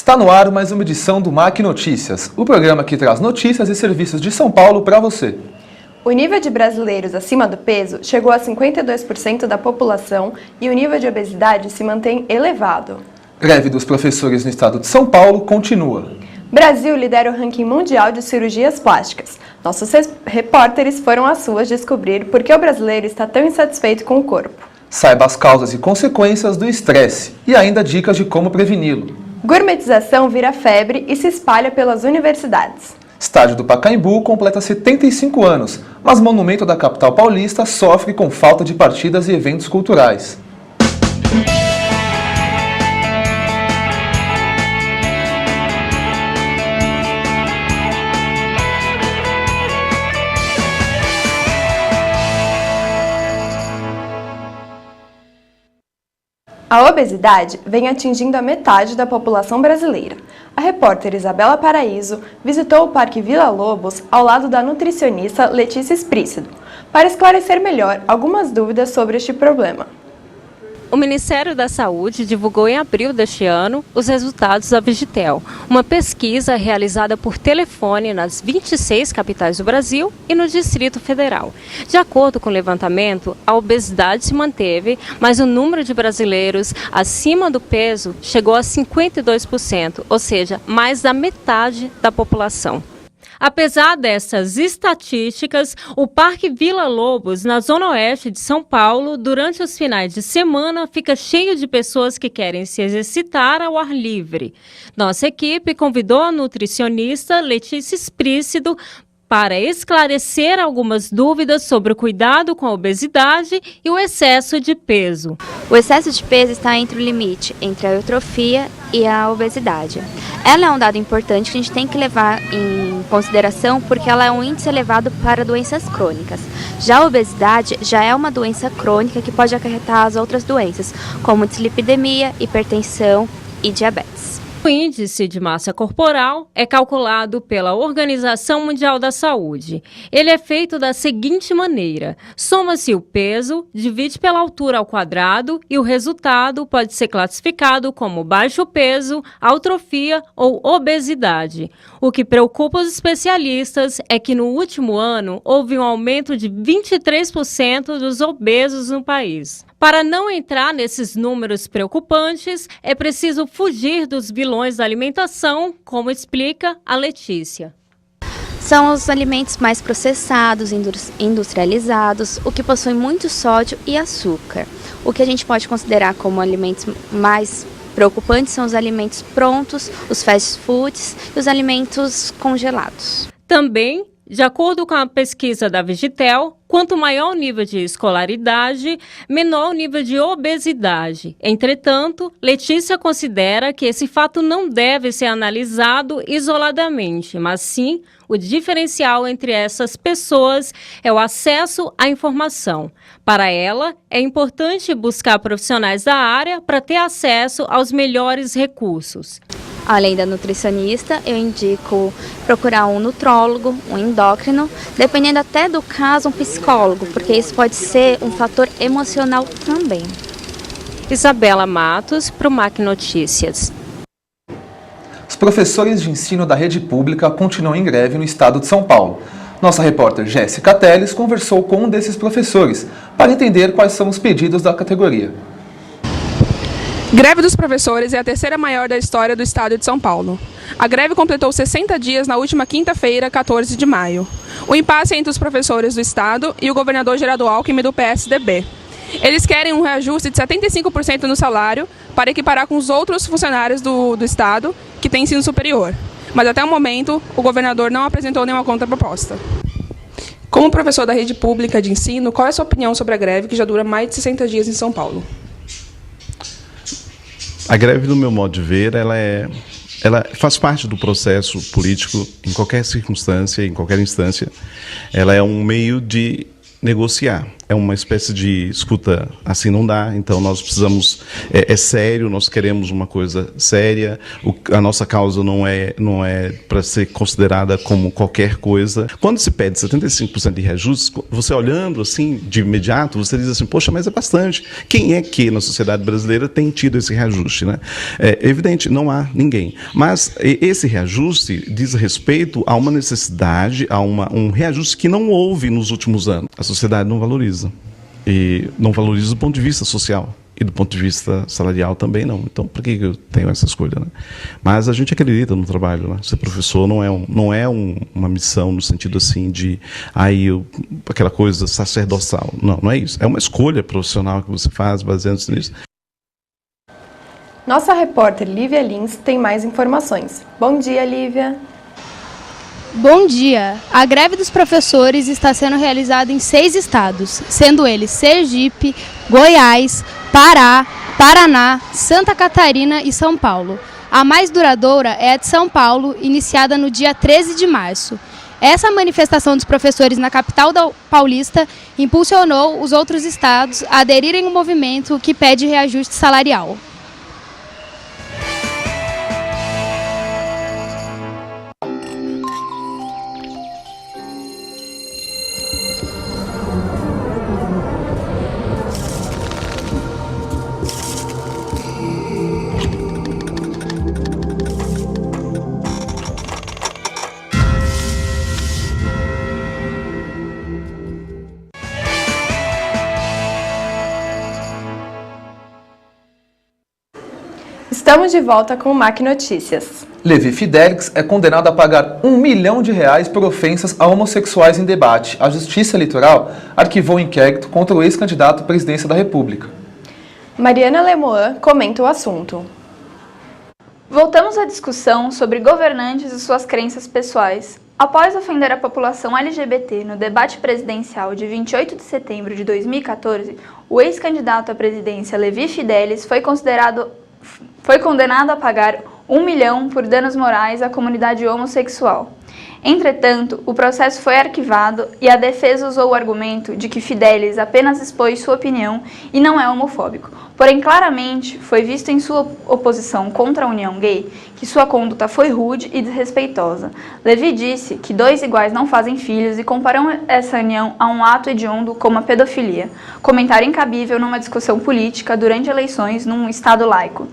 Está no ar mais uma edição do MAC Notícias, o programa que traz notícias e serviços de São Paulo para você. O nível de brasileiros acima do peso chegou a 52% da população e o nível de obesidade se mantém elevado. Greve dos professores no estado de São Paulo continua. Brasil lidera o ranking mundial de cirurgias plásticas. Nossos repórteres foram às ruas descobrir por que o brasileiro está tão insatisfeito com o corpo. Saiba as causas e consequências do estresse e ainda dicas de como preveni-lo. Gourmetização vira febre e se espalha pelas universidades. Estádio do Pacaembu completa 75 anos, mas monumento da capital paulista sofre com falta de partidas e eventos culturais. A obesidade vem atingindo a metade da população brasileira. A repórter Isabela Paraíso visitou o Parque Vila Lobos ao lado da nutricionista Letícia Esprícido, para esclarecer melhor algumas dúvidas sobre este problema. O Ministério da Saúde divulgou em abril deste ano os resultados da Vigitel, uma pesquisa realizada por telefone nas 26 capitais do Brasil e no Distrito Federal. De acordo com o levantamento, a obesidade se manteve, mas o número de brasileiros acima do peso chegou a 52%, ou seja, mais da metade da população. Apesar dessas estatísticas, o Parque Vila Lobos, na zona oeste de São Paulo, durante os finais de semana, fica cheio de pessoas que querem se exercitar ao ar livre. Nossa equipe convidou a nutricionista Letícia Esprícido para esclarecer algumas dúvidas sobre o cuidado com a obesidade e o excesso de peso. O excesso de peso está entre o limite entre a eutrofia e a obesidade. Ela é um dado importante que a gente tem que levar em consideração porque ela é um índice elevado para doenças crônicas. Já a obesidade já é uma doença crônica que pode acarretar as outras doenças, como dislipidemia, hipertensão e diabetes. O índice de massa corporal é calculado pela Organização Mundial da Saúde. Ele é feito da seguinte maneira: soma-se o peso, divide pela altura ao quadrado e o resultado pode ser classificado como baixo peso, atrofia ou obesidade. O que preocupa os especialistas é que no último ano houve um aumento de 23% dos obesos no país. Para não entrar nesses números preocupantes, é preciso fugir dos vilões da alimentação, como explica a Letícia. São os alimentos mais processados, industrializados, o que possui muito sódio e açúcar. O que a gente pode considerar como alimentos mais preocupantes são os alimentos prontos, os fast foods e os alimentos congelados. Também, de acordo com a pesquisa da Vigitel, quanto maior o nível de escolaridade, menor o nível de obesidade. Entretanto, Letícia considera que esse fato não deve ser analisado isoladamente, mas sim o diferencial entre essas pessoas é o acesso à informação. Para ela, é importante buscar profissionais da área para ter acesso aos melhores recursos. Além da nutricionista, eu indico procurar um nutrólogo, um endócrino, dependendo até do caso, um psicólogo, porque isso pode ser um fator emocional também. Isabela Matos, para o MAC Notícias. Os professores de ensino da rede pública continuam em greve no estado de São Paulo. Nossa repórter Jéssica Teles conversou com um desses professores para entender quais são os pedidos da categoria. Greve dos professores é a terceira maior da história do estado de São Paulo. A greve completou 60 dias na última quinta-feira, 14 de maio. O impasse é entre os professores do estado e o governador Geraldo Alckmin do PSDB. Eles querem um reajuste de 75% no salário para equiparar com os outros funcionários do estado que têm ensino superior. Mas até o momento, o governador não apresentou nenhuma contraproposta. Como professor da rede pública de ensino, qual é a sua opinião sobre a greve que já dura mais de 60 dias em São Paulo? A greve, no meu modo de ver, ela faz parte do processo político em qualquer circunstância, em qualquer instância. Ela é um meio de negociar. é uma espécie de escuta, assim não dá, então nós precisamos, é sério, nós queremos uma coisa séria, a nossa causa não é para ser considerada como qualquer coisa. Quando se pede 75% de reajustes, você olhando assim de imediato, você diz assim, poxa, mas é bastante. Quem é que na sociedade brasileira tem tido esse reajuste, né? É evidente, não há ninguém. Mas esse reajuste diz respeito a uma necessidade, a um reajuste que não houve nos últimos anos. A sociedade não valoriza. E não valoriza do ponto de vista social. E do ponto de vista salarial também não. Então, por que eu tenho essa escolha, né? Mas a gente acredita no trabalho, né? Ser professor não é uma missão no sentido assim de aquela coisa sacerdotal. Não é isso. É uma escolha profissional que você faz baseando-se nisso. Nossa repórter Lívia Lins tem mais informações. Bom dia, Lívia. Bom dia! A greve dos professores está sendo realizada em 6 estados, sendo eles Sergipe, Goiás, Pará, Paraná, Santa Catarina e São Paulo. A mais duradoura é a de São Paulo, iniciada no dia 13 de março. Essa manifestação dos professores na capital paulista impulsionou os outros estados a aderirem ao movimento que pede reajuste salarial. Estamos de volta com o MAC Notícias. Levi Fidelix é condenado a pagar R$1 milhão por ofensas a homossexuais em debate. A Justiça Eleitoral arquivou o inquérito contra o ex-candidato à presidência da República. Mariana Lemoan comenta o assunto. Voltamos à discussão sobre governantes e suas crenças pessoais. Após ofender a população LGBT no debate presidencial de 28 de setembro de 2014, o ex-candidato à presidência Levi Fidelix foi condenado a pagar R$1 milhão por danos morais à comunidade homossexual. Entretanto, o processo foi arquivado e a defesa usou o argumento de que Fidelix apenas expôs sua opinião e não é homofóbico. Porém, claramente foi visto em sua oposição contra a união gay que sua conduta foi rude e desrespeitosa. Levi disse que 2 iguais não fazem filhos e comparou essa união a um ato hediondo como a pedofilia, comentário incabível numa discussão política durante eleições num Estado laico.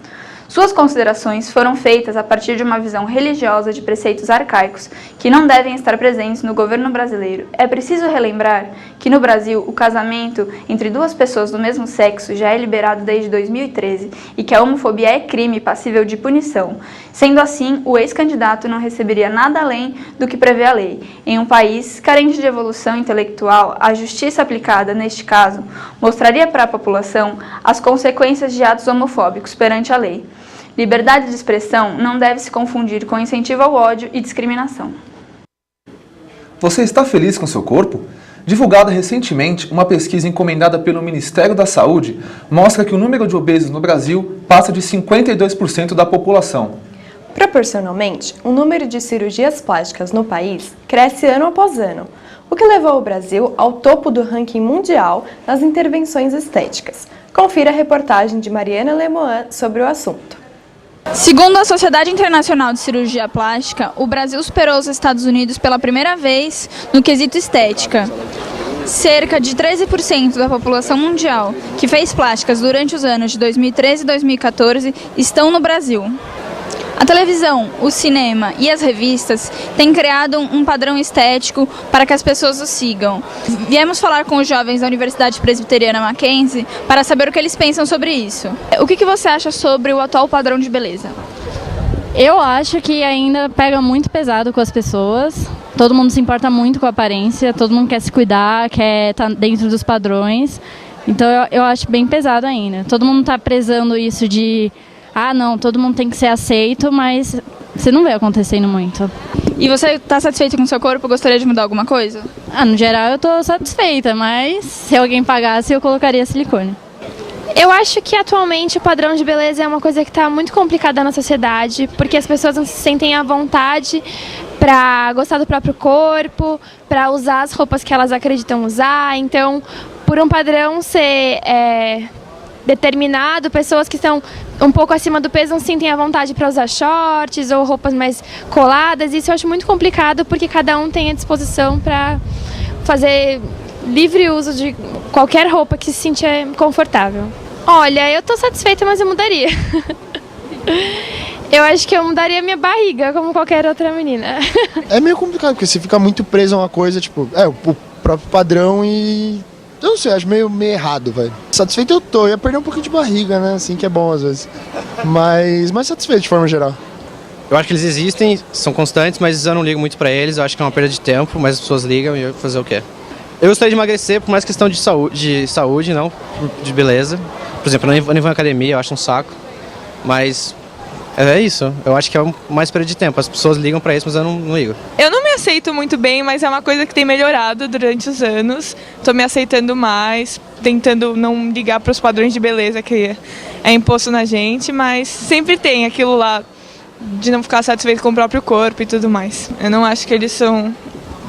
Suas considerações foram feitas a partir de uma visão religiosa de preceitos arcaicos que não devem estar presentes no governo brasileiro. É preciso relembrar que no Brasil o casamento entre 2 pessoas do mesmo sexo já é liberado desde 2013 e que a homofobia é crime passível de punição. Sendo assim, o ex-candidato não receberia nada além do que prevê a lei. Em um país carente de evolução intelectual, a justiça aplicada, neste caso, mostraria para a população as consequências de atos homofóbicos perante a lei. Liberdade de expressão não deve se confundir com incentivo ao ódio e discriminação. Você está feliz com seu corpo? Divulgada recentemente, uma pesquisa encomendada pelo Ministério da Saúde mostra que o número de obesos no Brasil passa de 52% da população. Proporcionalmente, o número de cirurgias plásticas no país cresce ano após ano, o que levou o Brasil ao topo do ranking mundial nas intervenções estéticas. Confira a reportagem de Mariana Lemoan sobre o assunto. Segundo a Sociedade Internacional de Cirurgia Plástica, o Brasil superou os Estados Unidos pela primeira vez no quesito estética. Cerca de 13% da população mundial que fez plásticas durante os anos de 2013 e 2014 estão no Brasil. A televisão, o cinema e as revistas têm criado um padrão estético para que as pessoas o sigam. Viemos falar com os jovens da Universidade Presbiteriana Mackenzie para saber o que eles pensam sobre isso. O que você acha sobre o atual padrão de beleza? Eu acho que ainda pega muito pesado com as pessoas. Todo mundo se importa muito com a aparência, todo mundo quer se cuidar, quer estar dentro dos padrões. Então eu acho bem pesado ainda. Todo mundo está prezando isso de... não, todo mundo tem que ser aceito, mas você não vê acontecendo muito. E você está satisfeito com o seu corpo? Gostaria de mudar alguma coisa? No geral eu estou satisfeita, mas se alguém pagasse eu colocaria silicone. Eu acho que atualmente o padrão de beleza é uma coisa que está muito complicada na sociedade, porque as pessoas não se sentem à vontade para gostar do próprio corpo, para usar as roupas que elas acreditam usar. Então, por um padrão ser determinado, pessoas que estão um pouco acima do peso não sentem a vontade para usar shorts ou roupas mais coladas. Isso eu acho muito complicado porque cada um tem a disposição para fazer livre uso de qualquer roupa que se sentir confortável. Olha, eu tô satisfeita, mas eu mudaria. Eu acho que eu mudaria minha barriga, como qualquer outra menina. É meio complicado, porque você fica muito preso a uma coisa, tipo, o próprio padrão e... Eu não sei, acho meio errado, velho. Satisfeito eu tô, ia perder um pouquinho de barriga, né, assim, que é bom às vezes. Mas satisfeito de forma geral. Eu acho que eles existem, são constantes, mas eu não ligo muito pra eles, eu acho que é uma perda de tempo, mas as pessoas ligam e eu vou fazer o quê? Eu gostaria de emagrecer por mais questão de saúde, não de beleza. Por exemplo, eu nem vou na academia, eu acho um saco, mas... É isso, eu acho que é mais perda de tempo. As pessoas ligam pra isso, mas eu não ligo. Eu não me aceito muito bem, mas é uma coisa que tem melhorado durante os anos. Tô me aceitando mais, tentando não ligar pros padrões de beleza que é imposto na gente, mas sempre tem aquilo lá de não ficar satisfeito com o próprio corpo e tudo mais. Eu não acho que eles são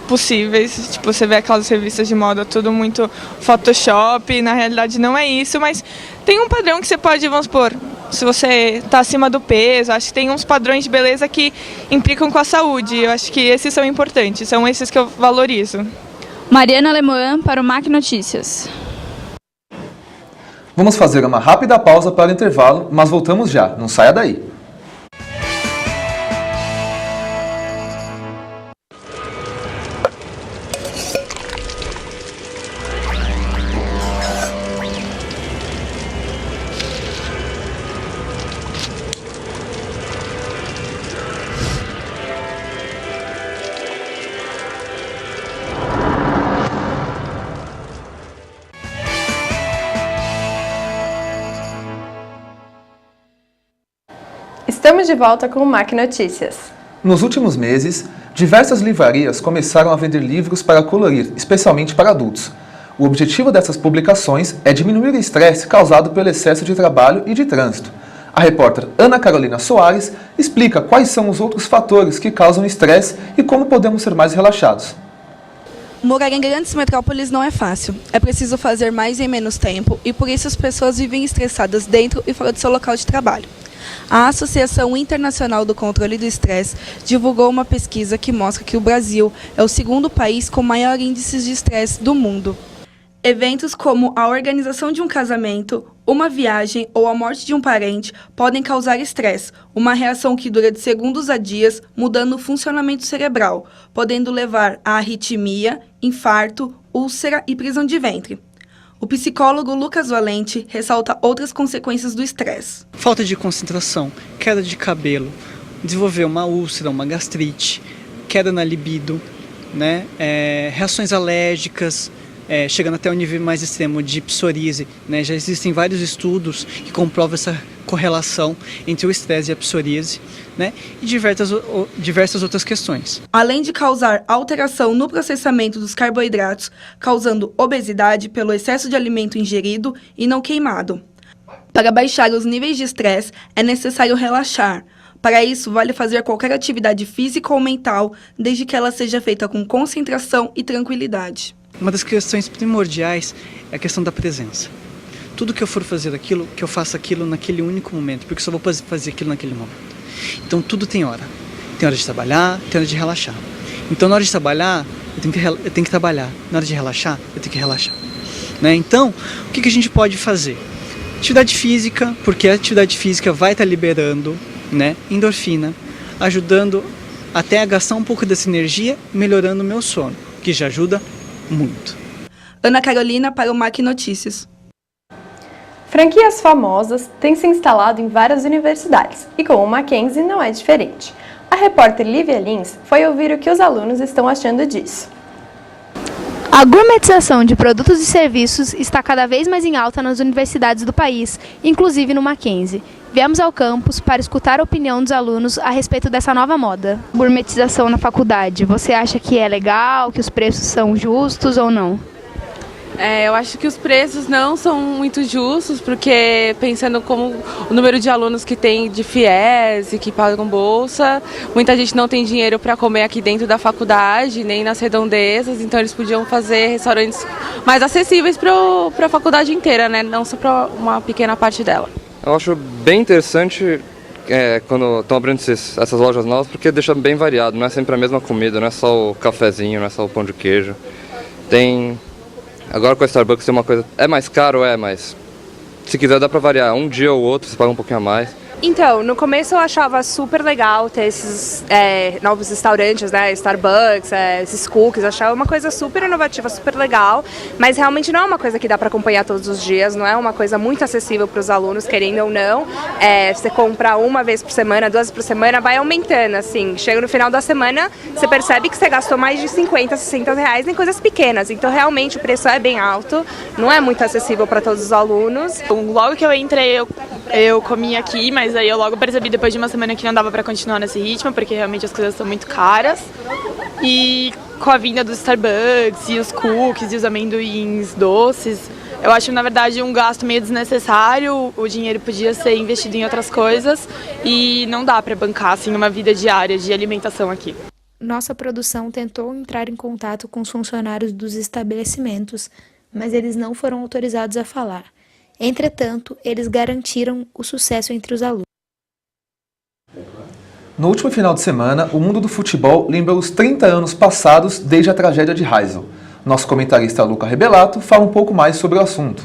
possíveis, tipo, você vê aquelas revistas de moda tudo muito Photoshop, na realidade não é isso, mas tem um padrão que você pode, vamos supor, se você está acima do peso, acho que tem uns padrões de beleza que implicam com a saúde, eu acho que esses são importantes, são esses que eu valorizo. Mariana Lemoan para o MAC Notícias. Vamos fazer uma rápida pausa para o intervalo, mas voltamos já, não saia daí. Estamos de volta com o MAC Notícias. Nos últimos meses, diversas livrarias começaram a vender livros para colorir, especialmente para adultos. O objetivo dessas publicações é diminuir o estresse causado pelo excesso de trabalho e de trânsito. A repórter Ana Carolina Soares explica quais são os outros fatores que causam estresse e como podemos ser mais relaxados. Morar em grandes metrópoles não é fácil. É preciso fazer mais em menos tempo e por isso as pessoas vivem estressadas dentro e fora do seu local de trabalho. A Associação Internacional do Controle do Estresse divulgou uma pesquisa que mostra que o Brasil é o segundo país com maior índice de estresse do mundo. Eventos como a organização de um casamento, uma viagem ou a morte de um parente podem causar estresse, uma reação que dura de segundos a dias, mudando o funcionamento cerebral, podendo levar a arritmia, infarto, úlcera e prisão de ventre. O psicólogo Lucas Valente ressalta outras consequências do estresse. Falta de concentração, queda de cabelo, desenvolver uma úlcera, uma gastrite, queda na libido, né? Reações alérgicas, chegando até o nível mais extremo de psoríase, né? Já existem vários estudos que comprovam essa correlação entre o estresse e a psoríase, né? E diversas outras questões. Além de causar alteração no processamento dos carboidratos, causando obesidade pelo excesso de alimento ingerido e não queimado. Para baixar os níveis de estresse, é necessário relaxar. Para isso, vale fazer qualquer atividade física ou mental, desde que ela seja feita com concentração e tranquilidade. Uma das questões primordiais é a questão da presença. Tudo que eu for fazer aquilo, que eu faça aquilo naquele único momento, porque só vou fazer aquilo naquele momento. Então tudo tem hora. Tem hora de trabalhar, tem hora de relaxar. Então na hora de trabalhar, eu tenho que trabalhar. Na hora de relaxar, eu tenho que relaxar. Né? Então, o que a gente pode fazer? Atividade física, porque a atividade física vai estar liberando, né, endorfina, ajudando até a gastar um pouco dessa energia, melhorando o meu sono, que já ajuda muito. Ana Carolina para o MAC Notícias. Franquias famosas têm se instalado em várias universidades e com o Mackenzie não é diferente. A repórter Lívia Lins foi ouvir o que os alunos estão achando disso. A gourmetização de produtos e serviços está cada vez mais em alta nas universidades do país, inclusive no Mackenzie. Viemos ao campus para escutar a opinião dos alunos a respeito dessa nova moda. Gourmetização na faculdade, você acha que é legal, que os preços são justos ou não? Eu acho que os preços não são muito justos, porque pensando como o número de alunos que tem de FIES e que pagam bolsa, muita gente não tem dinheiro para comer aqui dentro da faculdade, nem nas redondezas, então eles podiam fazer restaurantes mais acessíveis para a faculdade inteira, né? Não só para uma pequena parte dela. Eu acho bem interessante quando estão abrindo essas lojas novas, porque deixa bem variado, não é sempre a mesma comida, não é só o cafezinho, não é só o pão de queijo. Agora com a Starbucks tem uma coisa, é mais caro, mas se quiser dá pra variar, um dia ou outro você paga um pouquinho a mais. Então, no começo eu achava super legal ter esses novos restaurantes, né, Starbucks, esses cookies, eu achava uma coisa super inovativa, super legal, mas realmente não é uma coisa que dá para acompanhar todos os dias, não é uma coisa muito acessível para os alunos, querendo ou não. Você comprar uma vez por semana, 2 vezes por semana, vai aumentando, assim, chega no final da semana, você percebe que você gastou mais de 50, 60 reais em coisas pequenas, então realmente o preço é bem alto, não é muito acessível para todos os alunos. Logo que eu entrei, eu comi aqui, mas aí eu logo percebi depois de uma semana que não dava pra continuar nesse ritmo, porque realmente as coisas são muito caras. E com a vinda dos Starbucks e os cookies e os amendoins doces, eu acho, na verdade, um gasto meio desnecessário. O dinheiro podia ser investido em outras coisas e não dá pra bancar assim, uma vida diária de alimentação aqui. Nossa produção tentou entrar em contato com os funcionários dos estabelecimentos, mas eles não foram autorizados a falar. Entretanto, eles garantiram o sucesso entre os alunos. No último final de semana, o mundo do futebol lembrou os 30 anos passados desde a tragédia de Heysel. Nosso comentarista Luca Rebelato fala um pouco mais sobre o assunto.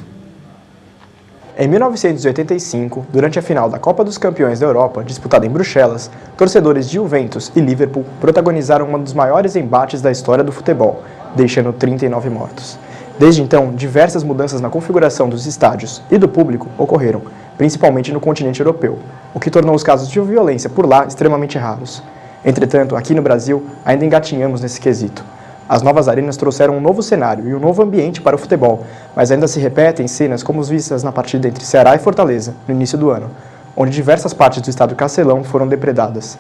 Em 1985, durante a final da Copa dos Campeões da Europa, disputada em Bruxelas, torcedores de Juventus e Liverpool protagonizaram um dos maiores embates da história do futebol, deixando 39 mortos. Desde então, diversas mudanças na configuração dos estádios e do público ocorreram, principalmente no continente europeu, o que tornou os casos de violência por lá extremamente raros. Entretanto, aqui no Brasil, ainda engatinhamos nesse quesito. As novas arenas trouxeram um novo cenário e um novo ambiente para o futebol, mas ainda se repetem cenas como as vistas na partida entre Ceará e Fortaleza, no início do ano, onde diversas partes do estádio Castelão foram depredadas.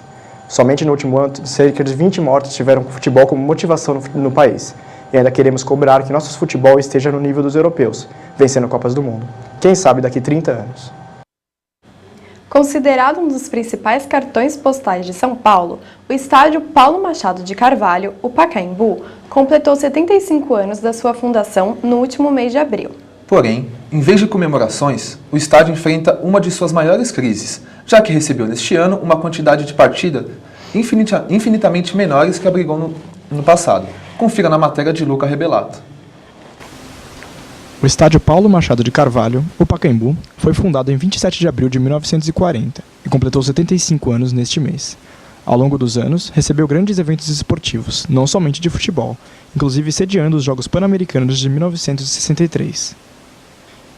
Somente no último ano, cerca de 20 mortos tiveram o futebol como motivação no país. E ainda queremos cobrar que nosso futebol esteja no nível dos europeus, vencendo Copas do Mundo. Quem sabe daqui 30 anos. Considerado um dos principais cartões postais de São Paulo, o estádio Paulo Machado de Carvalho, o Pacaembu, completou 75 anos da sua fundação no último mês de abril. Porém, em vez de comemorações, o estádio enfrenta uma de suas maiores crises, já que recebeu neste ano uma quantidade de partidas infinitamente menores que abrigou no passado. Confira na matéria de Luca Rebelato. O estádio Paulo Machado de Carvalho, o Pacaembu, foi fundado em 27 de abril de 1940 e completou 75 anos neste mês. Ao longo dos anos, recebeu grandes eventos esportivos, não somente de futebol, inclusive sediando os Jogos Pan-Americanos de 1963.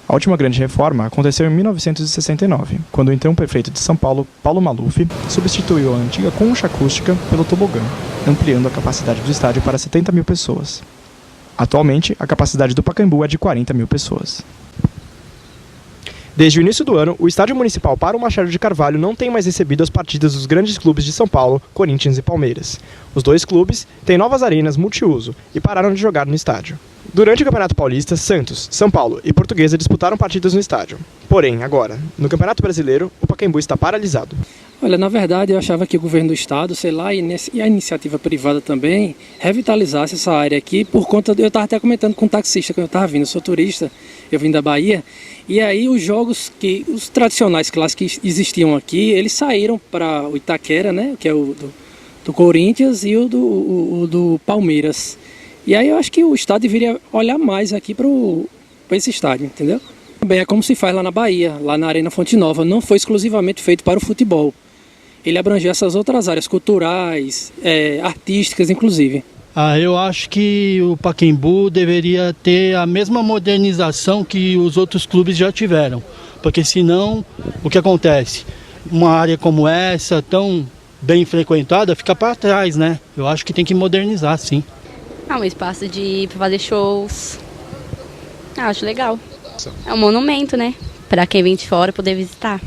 A última grande reforma aconteceu em 1969, quando o então prefeito de São Paulo, Paulo Maluf, substituiu a antiga concha acústica pelo tobogã, ampliando a capacidade do estádio para 70 mil pessoas. Atualmente, a capacidade do Pacaembu é de 40 mil pessoas. Desde o início do ano, o Estádio Municipal Paulo Machado de Carvalho não tem mais recebido as partidas dos grandes clubes de São Paulo, Corinthians e Palmeiras. Os dois clubes têm novas arenas multiuso e pararam de jogar no estádio. Durante o Campeonato Paulista, Santos, São Paulo e Portuguesa disputaram partidas no estádio. Porém, agora, no Campeonato Brasileiro, o Pacaembu está paralisado. Olha, na verdade, eu achava que o governo do estado, sei lá, e a iniciativa privada também, revitalizasse essa área aqui por conta eu estava até comentando com um taxista quando eu estava vindo, eu sou turista, eu vim da Bahia, e aí os jogos os tradicionais clássicos que existiam aqui, eles saíram para o Itaquera, né, que é o do Corinthians e o do Palmeiras. E aí eu acho que o estado deveria olhar mais aqui para esse estádio, entendeu? Também é como se faz lá na Bahia, lá na Arena Fonte Nova, não foi exclusivamente feito para o futebol. Ele abrangeu essas outras áreas culturais, artísticas, inclusive. Eu acho que o Pacaembu deveria ter a mesma modernização que os outros clubes já tiveram. Porque senão, o que acontece? Uma área como essa, tão bem frequentada, fica para trás, né? Eu acho que tem que modernizar, sim. Um espaço para fazer shows. Acho legal. É um monumento, né? Para quem vem de fora poder visitar.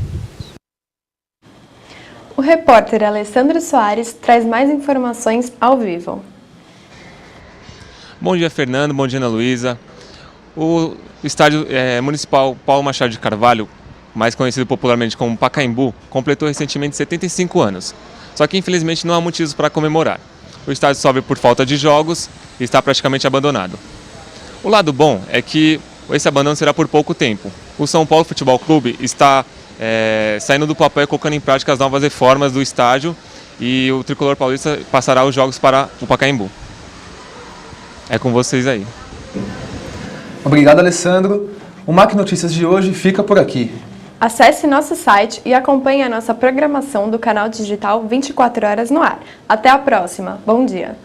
O repórter Alessandro Soares traz mais informações ao vivo. Bom dia, Fernando. Bom dia, Ana Luísa. O estádio municipal Paulo Machado de Carvalho, mais conhecido popularmente como Pacaembu, completou recentemente 75 anos. Só que infelizmente não há motivos para comemorar. O estádio sofre por falta de jogos e está praticamente abandonado. O lado bom é que esse abandono será por pouco tempo. O São Paulo Futebol Clube está saindo do papel e colocando em prática as novas reformas do estádio e o tricolor paulista passará os jogos para o Pacaembu. É com vocês aí. Obrigado, Alessandro. O MAC Notícias de hoje fica por aqui. Acesse nosso site e acompanhe a nossa programação do canal digital 24 horas no ar. Até a próxima. Bom dia.